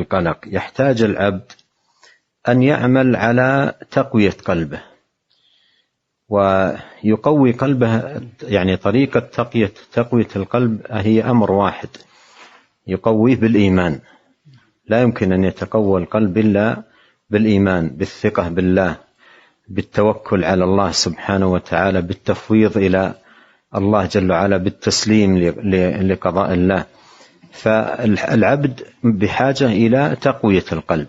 القلق، يحتاج العبد أن يعمل على تقوية قلبه ويقوي قلبه. يعني طريقة تقوية القلب هي أمر واحد، يقويه بالإيمان. لا يمكن أن يتقوى القلب إلا بالإيمان، بالثقة بالله، بالتوكل على الله سبحانه وتعالى، بالتفويض إلى الله جل وعلا، بالتسليم لقضاء الله. فالعبد بحاجة إلى تقوية القلب،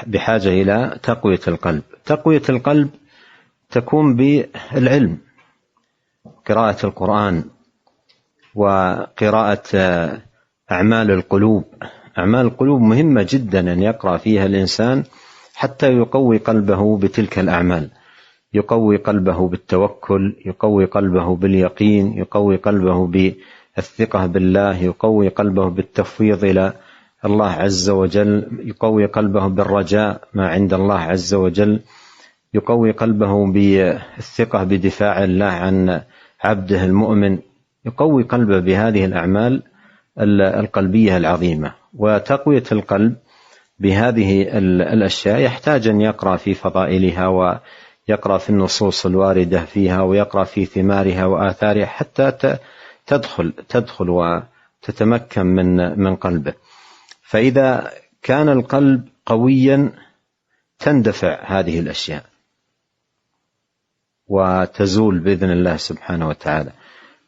بحاجة إلى تقوية القلب. تقوية القلب تكون بالعلم، قراءة القرآن وقراءة أعمال القلوب. أعمال القلوب مهمة جدا أن يقرأ فيها الإنسان حتى يقوي قلبه بتلك الأعمال، يقوي قلبه بالتوكل، يقوي قلبه باليقين، يقوي قلبه بالثقة بالله، يقوي قلبه بالتفويض إلى الله عز وجل، يقوي قلبه بالرجاء ما عند الله عز وجل، يقوي قلبه بالثقة بدفاع الله عن عبده المؤمن، يقوي قلبه بهذه الأعمال القلبية العظيمة. وتقوية القلب بهذه الأشياء يحتاج أن يقرأ في فضائلها، ويقرأ في النصوص الواردة فيها، ويقرأ في ثمارها وآثارها حتى تدخل وتتمكن من قلبه. فإذا كان القلب قويا تندفع هذه الأشياء وتزول بإذن الله سبحانه وتعالى.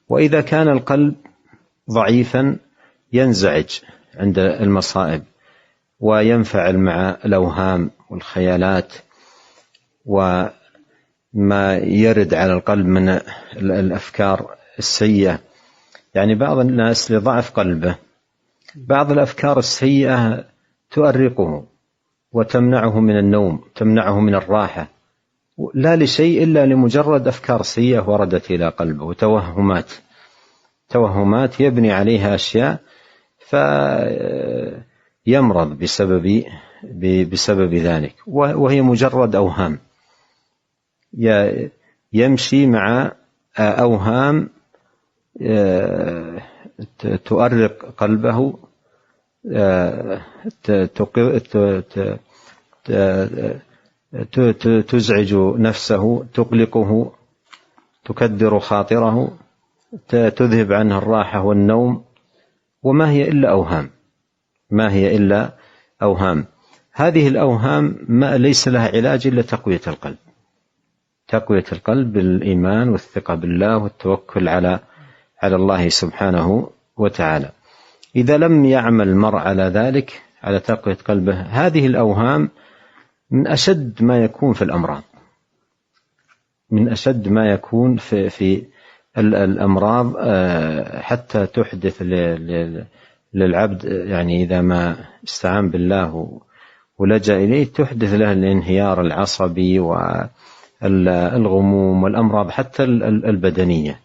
وإذا كان القلب ضعيفا ينزعج عند المصائب وينفعل مع الأوهام والخيالات وما يرد على القلب من الأفكار السيئة. يعني بعض الناس لضعف قلبه بعض الأفكار السيئة تؤرقه وتمنعه من النوم، تمنعه من الراحة، لا لشيء إلا لمجرد أفكار سيئة وردت إلى قلبه، توهمات يبني عليها أشياء فيمرض بسبب ذلك، وهي مجرد أوهام، يمشي مع أوهام تؤرق قلبه، تزعج نفسه، تقلقه، تكدر خاطره، تذهب عنه الراحة والنوم، وما هي إلا أوهام. هذه الأوهام ليس لها علاج إلا تقوية القلب بالإيمان والثقة بالله والتوكل على الله سبحانه وتعالى. إذا لم يعمل المرء على ذلك، على تقوية قلبه، هذه الأوهام من أشد ما يكون في الأمراض، من أشد ما يكون في الأمراض، حتى تحدث للعبد، يعني إذا ما استعان بالله ولجأ إليه، تحدث له الانهيار العصبي والغموم والأمراض حتى البدنية.